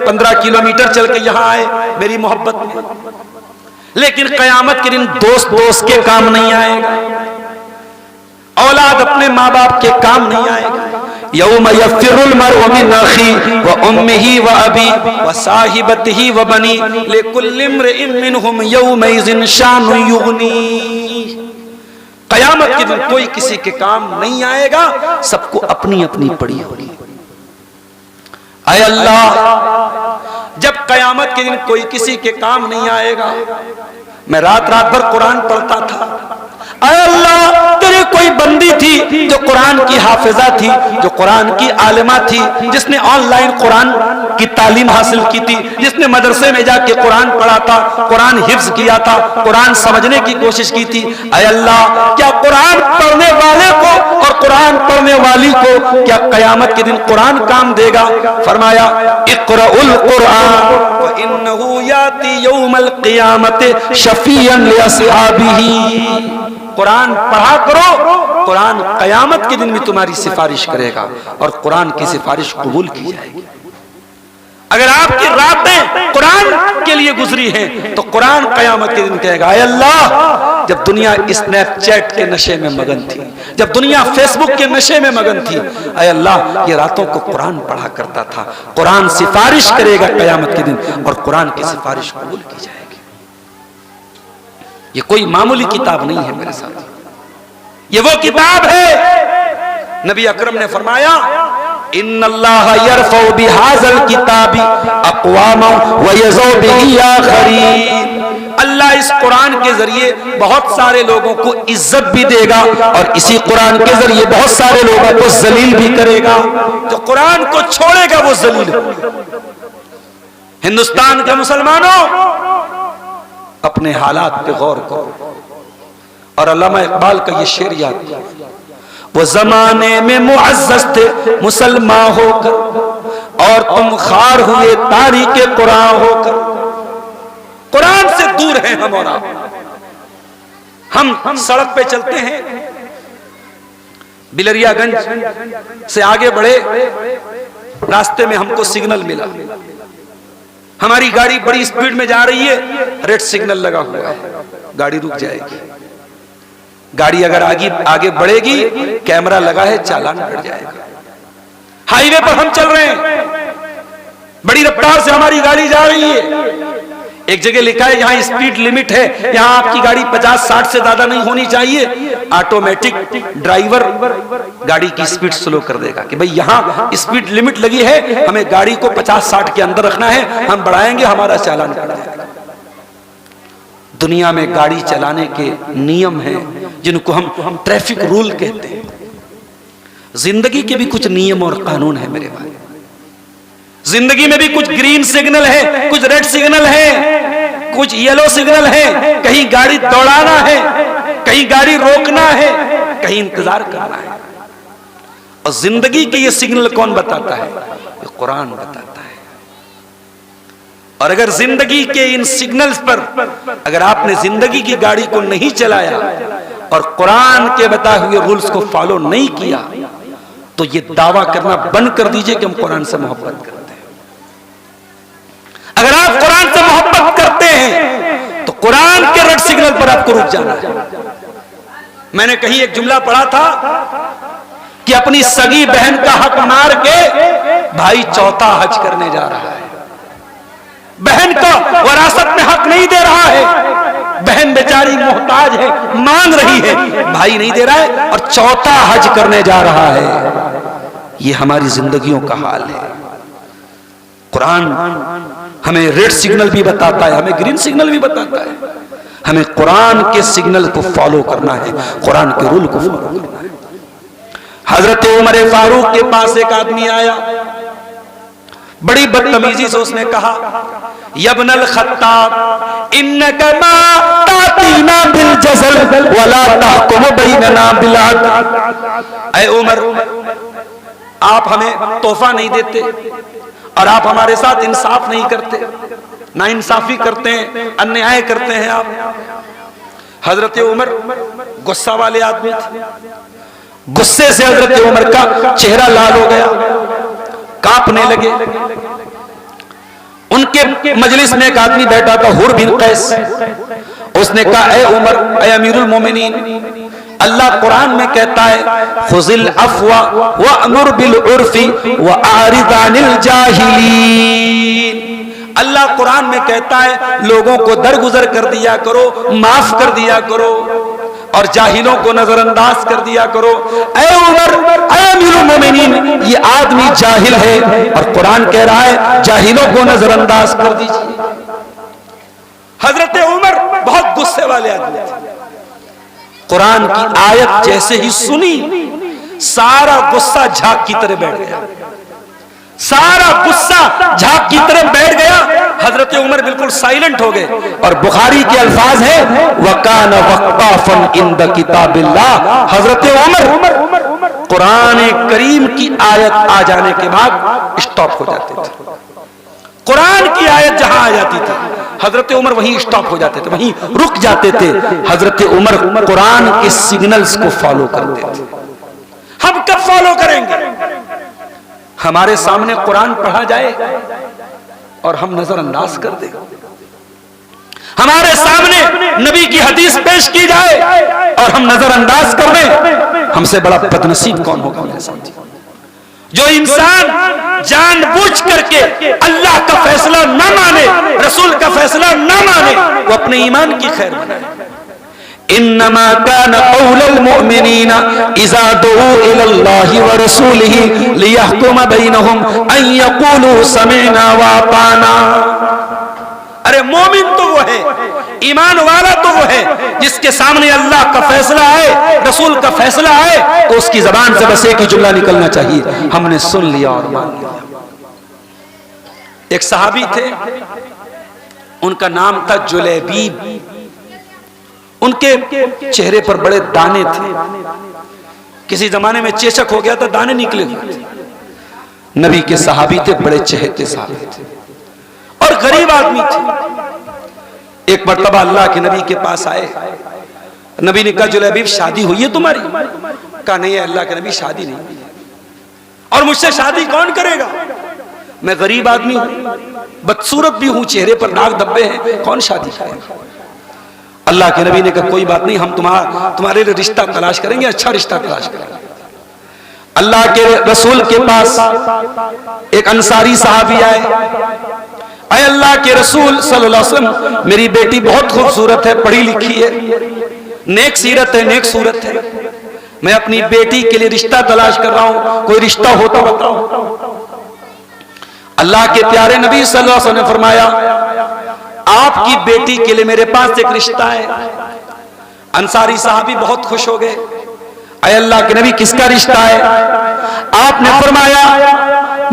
[SPEAKER 1] 15 किलोमीटर चल के यहां आए मेरी मोहब्बत में, लेकिन कयामत के दिन दोस्त के काम नहीं आएगा, औलाद अपने माँ बाप के काम नहीं आएगा। यौम यफ़िरुल मर्उ मिन अख़ी व उम्मिही व अबी व साहिबतिही व बनी लिकुल्लि इम्रिइन मिनहुम यौमइज़िन शानुन युग़नी। कयामत के दिन कोई किसी के काम नहीं आएगा, सबको अपनी अपनी पड़ी होगी। आय अल्लाह, जब कयामत के दिन कोई किसी के काम नहीं आएगा, मैं रात भर कुरान पढ़ता था। आय अल्लाह, तेरी कोई बंदी थी जो कुरान की हाफिजा थी, जो कुरान की आलिमा थी, जिसने ऑनलाइन कुरान की तालीम हासिल की थी, जिसने मदरसे में जाके कुरान पढ़ा था, कुरान हिफ्ज किया था, कुरान समझने की कोशिश की थी। आय अल्लाह, क्या कुरान पढ़ने वाले को और कुरान पढ़ने वाली को क्या कयामत के दिन कुरान काम देगा। फरमाया, इक़राउल कुरान व इन्नहु याती यौमल क़ियामति शफ़ीअन लिअस्हाबिही। कुरान पढ़ा करो, कुरान कयामत के दिन भी तुम्हारी सिफारिश करेगा और कुरान की सिफारिश कबूल की जाएगी। अगर आपकी रातें कुरान के लिए गुजरी हैं तो कुरान कयामत के दिन कहेगा, ऐ अल्लाह, जब दुनिया स्नैपचैट के नशे में मगन थी, जब दुनिया फेसबुक के नशे में मगन थी, ऐ अल्लाह, ये रातों को कुरान पढ़ा करता था। कुरान सिफारिश करेगा कयामत के दिन और कुरान की सिफारिश कबूल की जाएगी। ये कोई मामूली किताब नहीं है मेरे साथ, ये वो किताब है। नबी अकरम ने फरमाया इन्नल्लाह यरफउ बिहाज़ल किताबी अक़वामा व यज़उ बिही आख़रीन। अल्लाह इस कुरान के जरिए बहुत सारे लोगों को इज्जत भी देगा और इसी कुरान के जरिए बहुत सारे लोगों को जलील भी करेगा। जो कुरान को छोड़ेगा वो जलील होगा। हिंदुस्तान के मुसलमानों, अपने हालात पे गौर करो और अल्लामा इकबाल का ये शेर याद करो, वो जमाने में मुअज़्ज़ज़ थे मुसलमान होकर और तुम खार हुए तारीके कुरान होकर। कुरान से दूर हैं हम और आप। हम सड़क पे चलते हैं, बिलरियागंज से आगे बढ़े, रास्ते में हमको सिग्नल मिला, हमारी गाड़ी बड़ी स्पीड में जा रही है, रेड सिग्नल लगा हुआ है, गाड़ी रुक जाएगी। गाड़ी अगर आगे बढ़ेगी, कैमरा लगा है, चालान कट जाएगा। हाईवे पर हम चल रहे हैं, बड़ी रफ्तार से हमारी गाड़ी जा रही है, एक जगह लिखा है यहाँ स्पीड लिमिट है, यहाँ आपकी गाड़ी 50-60 से ज्यादा नहीं होनी चाहिए। ऑटोमेटिक ड्राइवर गाड़ी की स्पीड स्लो कर देगा कि भाई यहाँ स्पीड लिमिट लगी है, हमें गाड़ी को 50-60 के अंदर रखना है, हम बढ़ाएंगे हमारा चालान कट जाएगा। दुनिया में गाड़ी चलाने के नियम हैं जिनको हम ट्रैफिक रूल कहते हैं। जिंदगी के भी कुछ नियम और कानून है मेरे भाई। जिंदगी में भी कुछ ग्रीन सिग्नल है, कुछ रेड सिग्नल है, कुछ येलो सिग्नल है। कहीं गाड़ी दौड़ाना है, कहीं गाड़ी रोकना है, कहीं इंतजार करना है। और जिंदगी के ये सिग्नल कौन बताता है? ये कुरान बताता है। और अगर जिंदगी के इन सिग्नल्स पर अगर आपने जिंदगी की गाड़ी को नहीं चलाया और कुरान के बताए हुए रूल्स को फॉलो नहीं किया, तो ये दावा करना बंद कर दीजिए कि हम कुरान से मोहब्बत करते हैं। अगर आप कुरान से मोहब्बत करते हैं तो कुरान के रेड सिग्नल पर आपको रुक जाना है। मैंने कहीं एक जुमला पढ़ा था कि अपनी सगी बहन का हक मार के भाई चौथा हज करने जा रहा है। बहन को वरासत में हक नहीं दे रहा है, बहन बेचारी मोहताज है, मांग रही है, भाई नहीं दे रहा है और चौथा हज करने जा रहा है। ये हमारी जिंदगियों का हाल है। कुरान हमें रेड सिग्नल भी बताता है, हमें ग्रीन सिग्नल भी बताता है। हमें कुरान के सिग्नल को फॉलो करना है, कुरान के रूल को फॉलो करना है। हजरत उमर फारूक के पास एक आदमी आया, बड़ी बदतमीजी से उसने कहा, यब्नल खत्ताब इन्नका मा तातीना बिल जज़ल वला तहकुम बैनना बिल अदल। ऐ उमर, आप हमें तोहफा नहीं देते और आप हमारे साथ इंसाफ नहीं करते, ना इंसाफी करते हैं, अन्याय करते हैं आप। हजरत उमर गुस्सा वाले आदमी थे। गुस्से से हजरत उमर का चेहरा लाल हो गया, कांपने लगे। उनके मजलिस में एक आदमी बैठा था, हुर बिन कैस। उसने कहा, ए उमर, ए अमीरुल मोमिनीन, अल्लाह कुरान में कहता है खुजिल अफ़वा व अमुर बिल उर्फी व आरिद अनिल जाहिलीन। अल्लाह कुरान में कहता है लोगों को दरगुजर कर दिया करो, माफ कर दिया करो और जाहिलों को नजरअंदाज कर दिया करो। ऐ उमर, ऐ अमीरुल मोमिनीन, ये आदमी जाहिल है और कुरान कह रहा है जाहिलों को नजरअंदाज कर दीजिए। हजरत उमर बहुत गुस्से वाले आदमी थे। कुरान की आयत जैसे ही सुनी, सारा गुस्सा झाग की तरह बैठ गया, सारा गुस्सा झाग की तरह बैठ गया। हजरत उमर बिल्कुल साइलेंट हो गए और बुखारी के अल्फाज है वकान वक्काफन इंद किताबिल्लाह। हजरत उमर कुरान करीम की आयत आ जाने के बाद स्टॉप हो जाते थे। कुरान की आयत जहां आ जाती थी हजरत उमर वहीं स्टॉप हो जाते थे, वहीं रुक जाते थे। हजरत उमर कुरान के सिग्नल्स को फॉलो करते थे। हम कब फॉलो करेंगे? हमारे सामने कुरान पढ़ा जाए और हम नजरअंदाज कर दें। हमारे सामने नबी की हदीस पेश की जाए और हम नजरअंदाज कर दें। हमसे बड़ा बदनसीब कौन होगा मेरे साथी? जो इंसान जानबूझ करके अल्लाह का फैसला न माने, रसूल का फैसला न माने, वो अपने ईमान की खैर बनाए। इन्नमा कान कौलुल मुमिनीना इज़ा दुऊ इलल्लाहि व रसूलिही लियहकुम बैनहुम अन यक़ूलू समिअना व अताना। अरे मोमिन तो वो है, ईमान वाला तो वो है जिसके सामने अल्लाह का फैसला आए, रसूल का फैसला आए तो उसकी जबान से बस एक ही जुमला निकलना चाहिए, हमने सुन लिया और मान लिया। एक सहाबी थे, उनका नाम था जुलैबीब। उनके चेहरे पर बड़े दाने थे, किसी जमाने में चेचक हो गया था, दाने निकले हुए। नबी के सहाबी थे, बड़े चहेते सहाबी थे और गरीब आदमी थे। एक मर्तबा अल्लाह के नबी के पास आए, नबी ने कहा जुलैबीब शादी हुई है तुम्हारी? कहा नहीं है अल्लाह के नबी, शादी नहीं हुई। और मुझसे शादी कौन करेगा, मैं गरीब आदमी हूं, बदसूरत भी हूं, चेहरे पर दाग धब्बे हैं, कौन शादी करेगा? अल्लाह के नबी ने कहा कोई बात नहीं, हम तुम्हारे लिए रिश्ता तलाश करेंगे, अच्छा रिश्ता तलाश करेंगे। अल्लाह के रसूल के पास एक अंसारी साहबी आए, अरे अल्लाह के रसूल सल्लल्लाहु अलैहि वसल्लम, मेरी बेटी बहुत खूबसूरत है, पढ़ी लिखी है, नेक सीरत है, नेक सूरत है, मैं अपनी बेटी के लिए रिश्ता तलाश कर रहा हूं, कोई रिश्ता हो तो बताओ। अल्लाह के प्यारे नबी सल्लल्लाहु अलैहि वसल्लम ने फरमाया आपकी बेटी के लिए मेरे पास एक रिश्ता है। अंसारी साहबी बहुत खुश हो गए, अरे अल्लाह के नबी किसका रिश्ता है? आपने फरमाया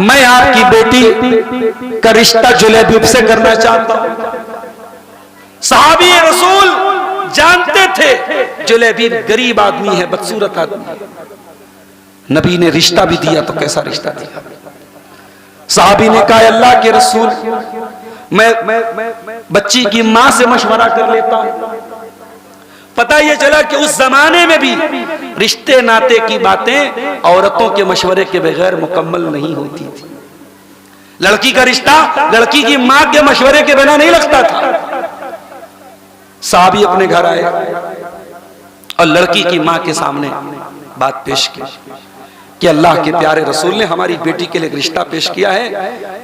[SPEAKER 1] मैं आपकी बेटी का रिश्ता जुलैबीब से करना चाहता हूं। सहाबी रसूल जानते थे जुलैबीब गरीब आदमी है, बदसूरत आदमी। नबी ने रिश्ता भी दिया तो कैसा रिश्ता दिया। सहाबी ने कहा अल्लाह के रसूल, मैं बच्ची की मां से मशवरा कर लेता हूं। पता यह चला कि उस जमाने में भी रिश्ते नाते की बातें औरतों के मशवरे के बगैर मुकम्मल नहीं होती थी। लड़की का रिश्ता लड़की की मां के मशवरे के बिना नहीं लगता था। साहबी अपने घर आए और लड़की की मां के सामने बात पेश की कि अल्लाह के प्यारे रसूल ने हमारी बेटी के लिए एक रिश्ता पेश किया है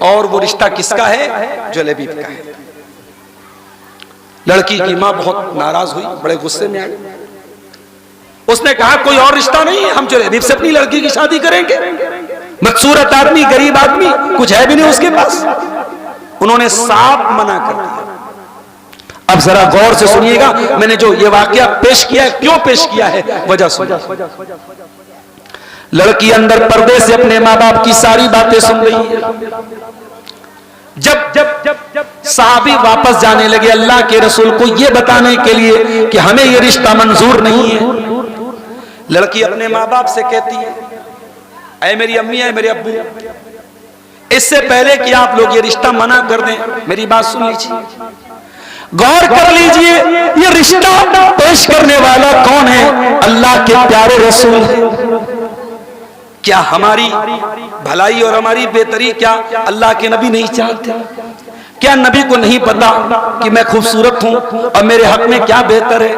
[SPEAKER 1] और वो रिश्ता किसका है? जुलैबीब का है। लड़की की मां बहुत नाराज हुई, बड़े गुस्से में आई। उसने कहा कोई और रिश्ता नहीं है, हम जुलैबीब से अपनी लड़की की शादी करेंगे। बदसूरत आदमी, गरीब आदमी, कुछ है भी नहीं उसके पास। उन्होंने साफ मना कर दिया। अब जरा गौर से सुनिएगा, मैंने जो ये वाकया पेश किया है, क्यों पेश किया है, वजह सुनिए। लड़की अंदर पर्दे से अपने माँ बाप की सारी बातें सुन रही है। जब साहबी वापस जाने लगे अल्लाह के रसूल को ये बताने के लिए कि हमें ये रिश्ता मंजूर नहीं है, लड़की अपने माँ बाप से कहती है ऐ मेरी अम्मी, ऐ मेरे अब्बू, इससे पहले कि आप लोग ये रिश्ता मना कर दें, मेरी बात सुन लीजिए, गौर कर लीजिए, ये रिश्ता पेश करने वाला कौन है? अल्लाह के प्यारे रसूल है। क्या हमारी भलाई और हमारी बेहतरी क्या अल्लाह के नबी नहीं चाहते? क्या नबी को नहीं पता कि मैं खूबसूरत हूं और मेरे हक में क्या बेहतर है?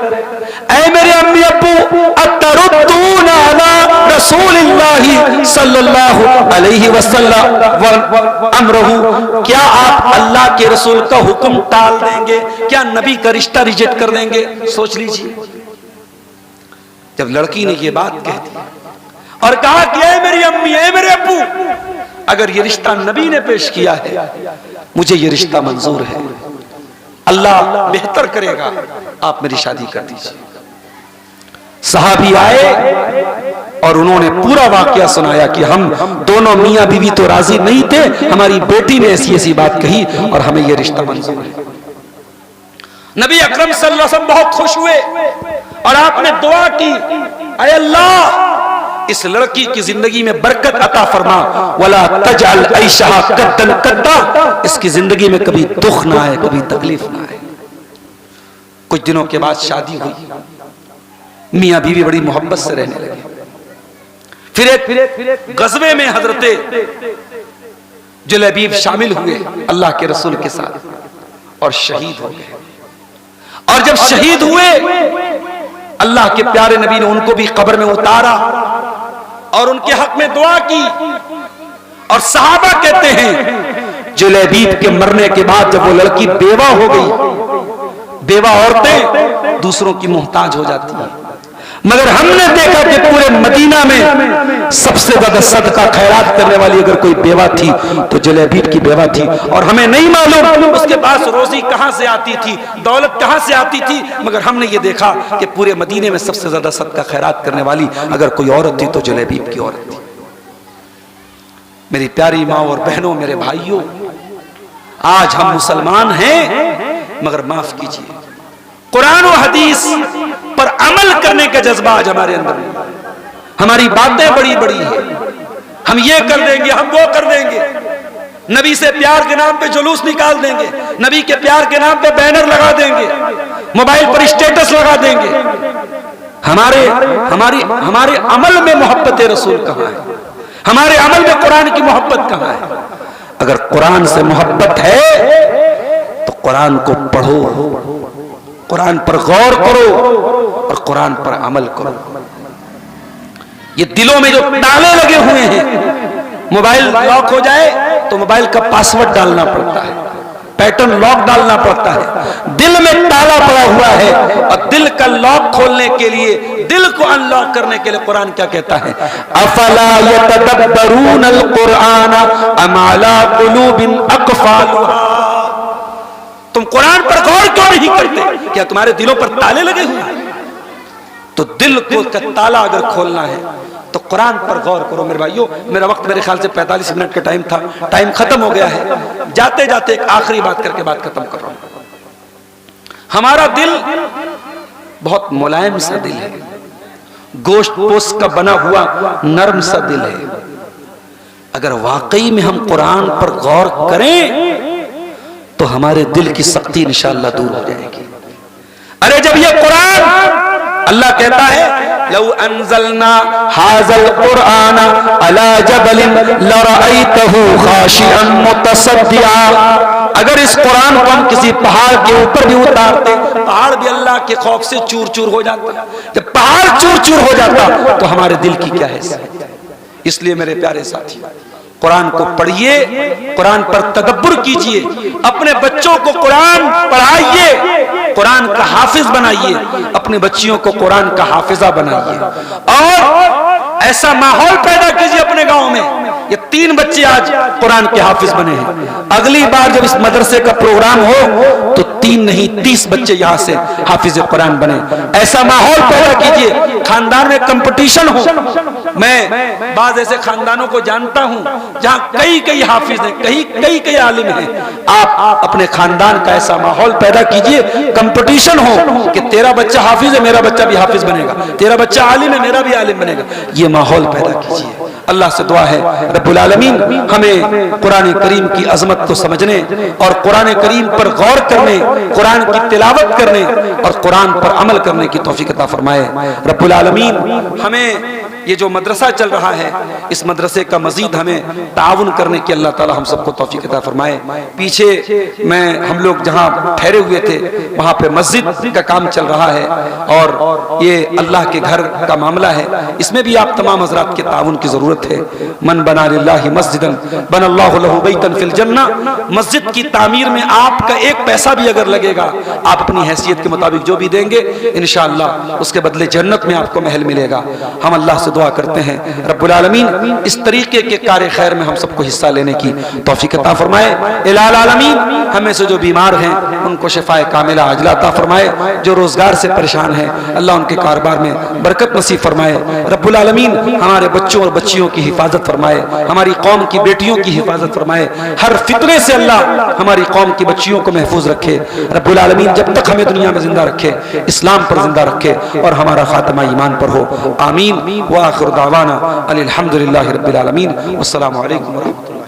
[SPEAKER 1] ऐ मेरे अम्मी अब्बू, अतरुद्दूना अला रसूलिल्लाहि सल्लल्लाहु अलैहि वसल्लम व अमरहु, क्या आप अल्लाह के रसूल का हुक्म टाल देंगे? क्या नबी का रिश्ता रिजेक्ट कर देंगे? सोच लीजिए। जब लड़की ने ये बात कह दी और कहा कि ऐ मेरी अम्मी, ऐ मेरे अब्बू, अगर ये रिश्ता नबी ने पेश किया है, मुझे ये रिश्ता मंजूर है, अल्लाह बेहतर करेगा, आप मेरी शादी कर दीजिए। सहाबी आए और उन्होंने पूरा वाकया सुनाया कि हम दोनों मियां बीवी तो राजी नहीं थे, हमारी बेटी ने ऐसी ऐसी बात कही और हमें यह रिश्ता मंजूर है। नबी अकरम सल्लल्लाहु अलैहि वसल्लम बहुत खुश हुए और आपने दुआ की, ऐ अल्लाह इस लड़की की जिंदगी में बरकत अता फरमा, वला तजअल ऐशहा कद्दन कद्दा, इसकी जिंदगी में कभी दुख ना आए, कभी तकलीफ ना आए। कुछ दिनों के बाद शादी हुई, मियां बीवी बड़ी मोहब्बत से रहने लगे। फिर एक गज़वे में हजरते जुलैबीब शामिल हुए अल्लाह के रसूल के साथ और शहीद हो गए। और जब शहीद हुए अल्लाह के प्यारे नबी ने उनको भी कब्र में उतारा और उनके हक में दुआ की। और सहाबा कहते हैं जुलैबीब के मरने के बाद जब वो लड़की बेवा हो गई, बेवा औरतें दूसरों की मोहताज हो जाती हैं। मगर हमने देखा कि पूरे मदीना में सबसे ज्यादा सदका खैरात करने वाली अगर कोई बेवा थी तो जुलैबीब की बेवा थी। और हमें नहीं मालूम उसके पास रोजी कहां से आती थी, दौलत कहां से आती थी, मगर हमने ये देखा कि पूरे मदीने में सबसे ज्यादा सदका खैरात करने वाली अगर कोई औरत थी तो जुलैबीब की औरत थी। मेरी प्यारी माँ और बहनों, मेरे भाइयों, आज हम मुसलमान हैं मगर माफ कीजिए कुरान और हदीस पर अमल करने का जज्बा आज हमारे अंदर नहीं। हमारी बातें बड़ी बड़ी है, हम ये कर देंगे, हम वो कर देंगे, नबी से प्यार के नाम पे जुलूस निकाल देंगे, नबी के प्यार के नाम पे बैनर लगा देंगे, मोबाइल पर स्टेटस लगा देंगे। हमारे अमल में मोहब्बत रसूल कहां है? हमारे अमल में कुरान की मोहब्बत कहां है? अगर कुरान से मोहब्बत है तो कुरान को पढ़ो, कुरान पर गौर करो और कुरान पर अमल करो। ये दिलों में जो ताले लगे हुए हैं, मोबाइल लॉक हो जाए तो मोबाइल का पासवर्ड डालना पड़ता है, पैटर्न लॉक डालना पड़ता है। दिल में ताला पड़ा हुआ है और दिल का लॉक खोलने के लिए, दिल को अनलॉक करने के लिए कुरान क्या कहता है? अफला यतदब्बरून अल कुरान अम अला कुलूबिन अक़फ़ालुहा। तुम कुरान पर गौर क्यों नहीं करते? क्या तुम्हारे दिलों पर ताले लगे हुए हैं? तो दिल को का ताला अगर खोलना है तो कुरान पर गौर करो। मेरे भाइयों, मेरा वक्त मेरे ख्याल से 45 मिनट का टाइम था, टाइम खत्म हो गया है। जाते जाते एक आखिरी बात करके बात खत्म कर रहा हूं। हमारा दिल बहुत मुलायम सा दिल है, गोश्त पोस्ट का बना हुआ नरम सा दिल है। अगर वाकई में हम कुरान पर गौर करें तो हमारे दिल की सख्ती इंशाअल्लाह दूर हो जाएगी। अरे जब ये कुरान, अल्लाह कहता है लौ अंज़लना हाज़ल कुरआन अला जबलिन लरअयतहु खाशिअन मुतसद्दिआ। अगर इस कुरान को हम किसी पहाड़ के ऊपर भी उतारते, पहाड़ भी अल्लाह के खौफ से चूर चूर हो जाता। जब पहाड़ चूर चूर हो जाता तो हमारे दिल की क्या हैसियत। इसलिए मेरे प्यारे साथी, कुरान को पढ़िए, कुरान पर तदब्बुर कीजिए, अपने बच्चों को कुरान पढ़ाइए, कुरान का हाफिज बनाइए, अपने बच्चियों को कुरान का हाफिजा बनाइए और ऐसा माहौल पैदा कीजिए अपने गांव में। ये 3 बच्चे आज कुरान के हाफिज बने हैं। अगली बार जब इस मदरसे का प्रोग्राम हो तो 3 नहीं 30 बच्चे यहां से हाफिज कुरान बने। ऐसा माहौल पैदा कीजिए, खानदान में कंपटीशन हो। मैं बाज ऐसे खानदानों को जानता हूं जहां कई हाफिज हैं, कई आलिम हैं। आप अपने खानदान का ऐसा माहौल पैदा कीजिए, कंपटीशन हो कि तेरा बच्चा हाफिज है, मेरा बच्चा भी हाफिज बनेगा, तेरा बच्चा आलिम है, मेरा भी आलिम बनेगा। ये माहौल पैदा कीजिए। अल्लाह से दुआ है रब्बुल आलमीन हमें कुरान करीम की अजमत को समझने और कुरान करीम पर गौर करने, कुरान की तिलावत करने और कुरान पर अमल करने की तौफीक अता फरमाए। रब्बुल आलमीन हमें ये जो मदरसा चल रहा है, इस मदरसे का मजीद हमें ताउन करने की अल्लाह ताला हम सबको तौफीक अता फरमाए। पीछे हम लोग जहाँ ठहरे हुए थे वहाँ पे मस्जिद का काम चल रहा है और ये अल्लाह के घर का मामला है। इसमें भी आप तमाम हजरात के ताउन की जरूरत है। मन बना लिल्लाहि मस्जिदन बनल्लाहु लहु बैतन फिल जन्ना। मस्जिद की तामीर में आपका एक पैसा भी अगर लगेगा, आप अपनी हैसियत के मुताबिक जो भी देंगे, इंशाअल्लाह उसके बदले जन्नत में आपको महल मिलेगा। हम अल्लाह से दुआ करते हैं रब्बुल आलमीन इस तरीके के कार्य खैर में हम सबको हिस्सा लेने की तौफीक अता फरमाए। इलाल आलमीन हमें से जो बीमार हैं उनको शिफाए कामिला अजला अता फरमाए। जो रोजगार से परेशान हैं अल्लाह उनके कारोबार में बरकत नसीब फरमाए। रब्बुल आलमीन हमारे बच्चों और बच्चियों की हिफाजत फरमाए, हमारी कौम की बेटियों की हिफाजत फरमाए। हर फितने से अल्लाह हमारी कौम की बच्चियों को महफूज रखे। रब्बुल आलमीन जब तक हमें दुनिया में जिंदा रखे, इस्लाम पर जिंदा रखे और हमारा खात्मा ईमान पर हो। आमीन। व आखिर दावाना अनिल हम्दुलिल्लाहि रब्बिल आलमीन। वस्सलामु अलैकुम व रहमतुल्लाह।